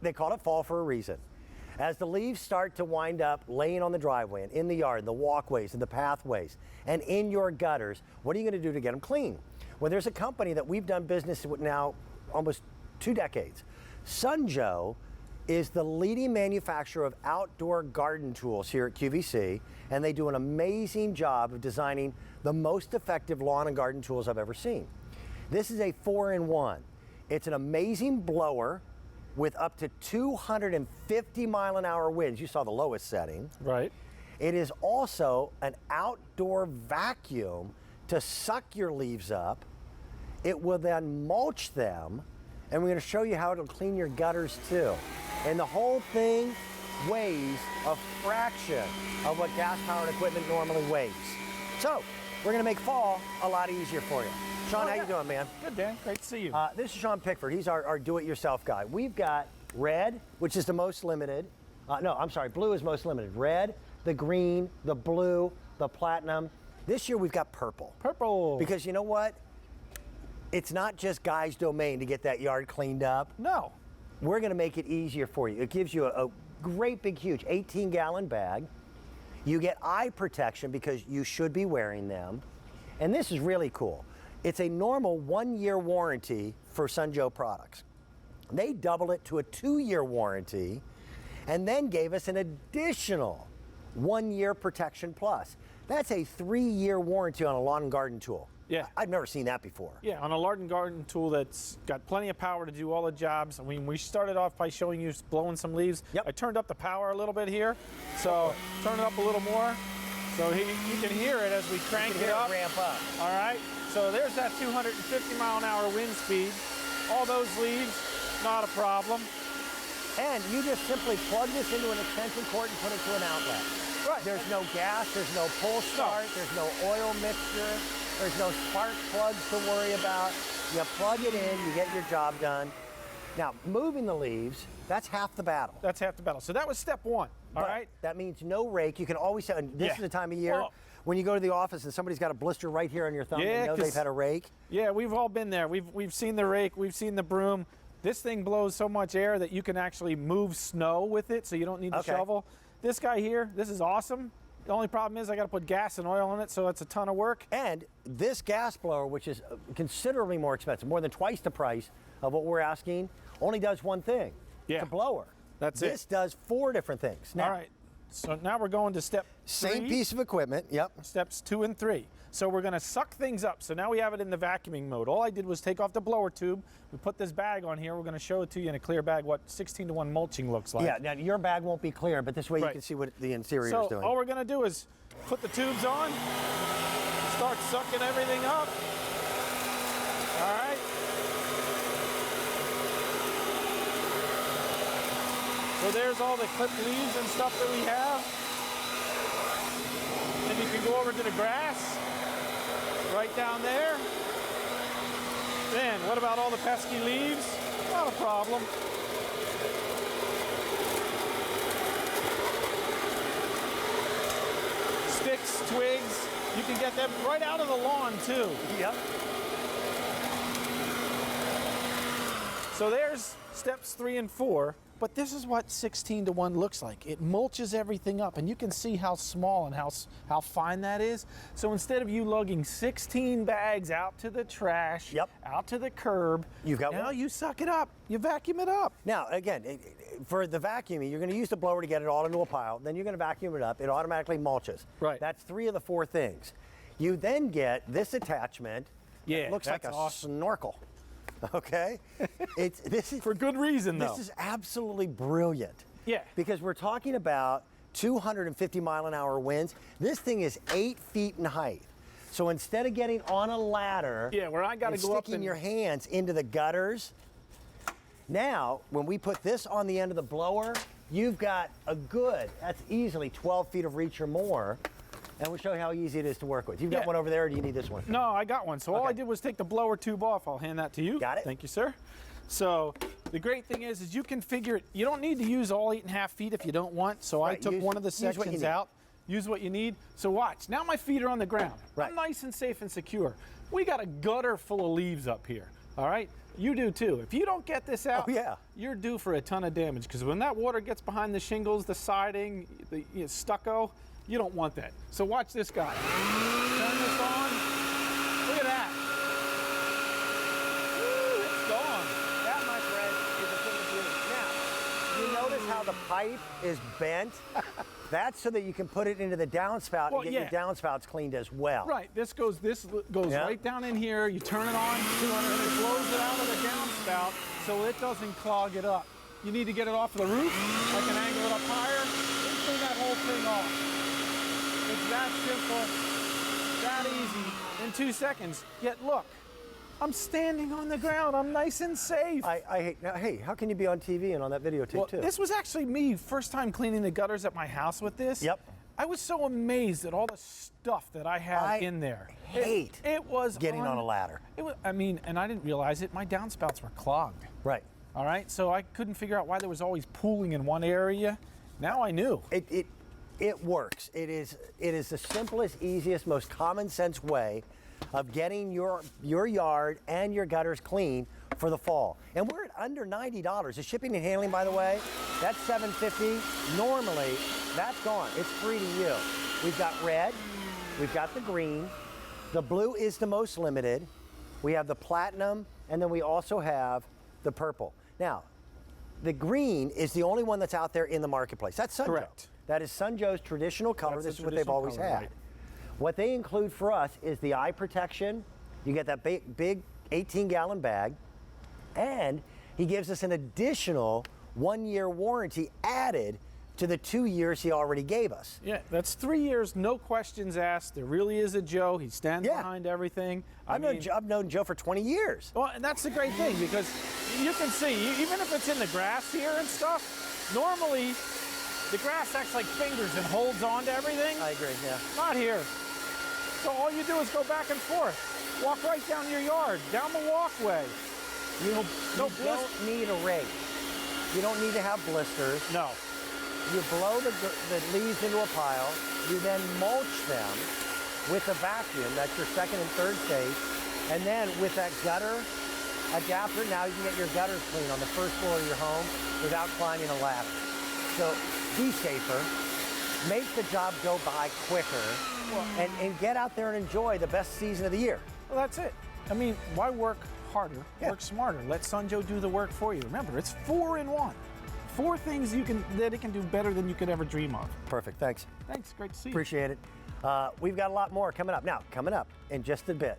They call it fall for a reason. As the leaves start to wind up laying on the driveway and in the yard, the walkways and the pathways and in your gutters, what are you going to do to get them clean? Well, there's a company that we've done business with now almost 2 decades. Sunjoe is the leading manufacturer of outdoor garden tools here at QVC, and they do an amazing job of designing the most effective lawn and garden tools I've ever seen. This is a 4-in-1. It's an amazing blower with up to 250 mile-an-hour winds. You saw the lowest setting. Right. It is also an outdoor vacuum to suck your leaves up. It will then mulch them, and we're going to show you how it'll clean your gutters too. And the whole thing weighs a fraction of what gas-powered equipment normally weighs. So we're going to make fall a lot easier for you. Sean, how you doing, man? Good, Dan. Great to see you. This is Sean Pickford. He's our do-it-yourself guy. We've got red, which is the most limited. No, I'm sorry, blue is most limited. Red, the green, the blue, the platinum. This year we've got purple. Purple. Because you know what? It's not just guys' domain to get that yard cleaned up. No. We're going to make it easier for you. It gives you a great big huge 18-gallon bag. You get eye protection because you should be wearing them. And this is really cool. It's a normal 1-year warranty for Sunjoe products. They doubled it to a 2-year warranty and then gave us an additional 1-year protection plus. That's a 3-year warranty on a lawn and garden tool. Yeah. I've never seen that before. Yeah, on a lawn and garden tool that's got plenty of power to do all the jobs. I mean, we started off by showing you blowing some leaves. Yep. I turned up the power a little bit here, so turn it up a little more. So you can hear it as we crank it up. Ramp up. All right, so there's that 250 mile-an-hour wind speed. All those leaves, not a problem. And you just simply plug this into an extension cord and put it to an outlet. Right. There's no gas, there's no pull start, there's no oil mixture, there's no spark plugs to worry about. You plug it in, you get your job done. Now, moving the leaves, that's half the battle. That's half the battle. So that was step one, all right? That means no rake. You can always say, and this is the time of year when you go to the office and somebody's got a blister right here on your thumb, you know they've had a rake. Yeah, we've all been there. We've seen the rake, we've seen the broom. This thing blows so much air that you can actually move snow with it, so you don't need to shovel. This guy here, this is awesome. The only problem is I got to put gas and oil in it, so it's a ton of work. And this gas blower, which is considerably more expensive, more than twice the price of what we're asking, only does one thing. Yeah. It's a blower. That's this does 4 different things. Now, all right. So now we're going to step 3. Same piece of equipment, yep. Steps 2 and 3. So we're going to suck things up. So now we have it in the vacuuming mode. All I did was take off the blower tube. We put this bag on here. We're going to show it to you in a clear bag what 16-to-1 mulching looks like. Yeah, now your bag won't be clear, but this way you can see what the interior is doing. So all we're going to do is put the tubes on, start sucking everything up. All right. So there's all the clipped leaves and stuff that we have. Then you can go over to the grass, right down there. Then, what about all the pesky leaves? Not a problem. Sticks, twigs, you can get them right out of the lawn too. Yep. So there's steps 3 and 4. But this is what 16-to-1 looks like. It mulches everything up, and you can see how small and how fine that is. So instead of you lugging 16 bags out to the trash, out to the curb, now you suck it up. You vacuum it up. Now, again, for the vacuuming, you're going to use the blower to get it all into a pile. Then you're going to vacuum it up. It automatically mulches. Right. That's 3 of the 4 things. You then get this attachment. Yeah, it looks like a snorkel. Okay, this is for good reason though. This is absolutely brilliant. Yeah, because we're talking about 250 mile-an-hour winds. This thing is 8 feet in height. So instead of getting on a ladder, where I got to go up sticking your hands into the gutters, now when we put this on the end of the blower, you've got that's easily 12 feet of reach or more. And we'll show you how easy it is to work with. You've got one over there, or do you need this one? No, I got one. So all I did was take the blower tube off. I'll hand that to you. Got it. Thank you, sir. So the great thing is you can figure it. You don't need to use all 8.5 feet if you don't want. So I took one of the sections out. Use what you need. So watch. Now my feet are on the ground. Right. I'm nice and safe and secure. We got a gutter full of leaves up here. All right. You do too. If you don't get this out, Oh, yeah. you're due for a ton of damage, because when that water gets behind the shingles, the siding, the stucco, you don't want that. So watch this guy. Turn this on. Look at that. Woo, it's gone. That, my friend, is a thing of beauty. Now, you notice how the pipe is bent? That's so that you can put it into the downspout Well, and get yeah. your downspouts cleaned as well. Right, this goes Yeah. right down in here. You turn it on, and it blows it out of the downspout so it doesn't clog it up. You need to get it off the roof. I can angle it up higher and clean that whole thing off. It's that simple, that easy, in 2 seconds. Yet look, I'm standing on the ground. I'm nice and safe. I hate, now, hey, how can you be on TV and on that videotape Well, too? this was actually me first time cleaning the gutters at my house with this. Yep. I was so amazed at all the stuff that I had I in there. hate it was getting on a ladder. It was, I mean, and I didn't realize it. My downspouts were clogged. Right. All right, so I couldn't figure out why there was always pooling in one area. Now I knew. It works. It is the simplest, easiest, most common sense way of getting your yard and your gutters clean for the fall. And we're at under $90. The shipping and handling, by the way, that's $7.50. Normally, that's gone. It's free to you. We've got red, we've got the green, the blue is the most limited. We have the platinum, and then we also have the purple. Now, the green is the only one that's out there in the marketplace. That's Sunjoe. Correct. That is Sunjoe's traditional color. That's the This is what they've traditional always color, had. right. What they include for us is the eye protection. You get that big 18-gallon bag, and he gives us an additional 1-year warranty added to the 2 years he already gave us. Yeah, that's 3 years, no questions asked. There really is a Joe. He stands Yeah. behind everything. I've known Joe for 20 years. Well, and that's the great thing, because you can see, even if it's in the grass here and stuff, normally the grass acts like fingers and holds on to everything. I agree, yeah. Not here. So all you do is go back and forth. Walk right down your yard, down the walkway. You No don't need a rake. You don't need to have blisters. No. You blow the leaves into a pile. You then mulch them with a vacuum. That's your second and third stage. And then with that gutter adapter, now you can get your gutters clean on the first floor of your home without climbing a ladder. So be safer, make the job go by quicker, and get out there and enjoy the best season of the year. Well, that's it. I mean, why work harder? Yeah. Work smarter. Let Sunjoe do the work for you. Remember, it's 4 in 1. 4 things that it can do better than you could ever dream of. Perfect, thanks. Thanks, great to see you. Appreciate it. We've got a lot more coming up. Now, coming up in just a bit,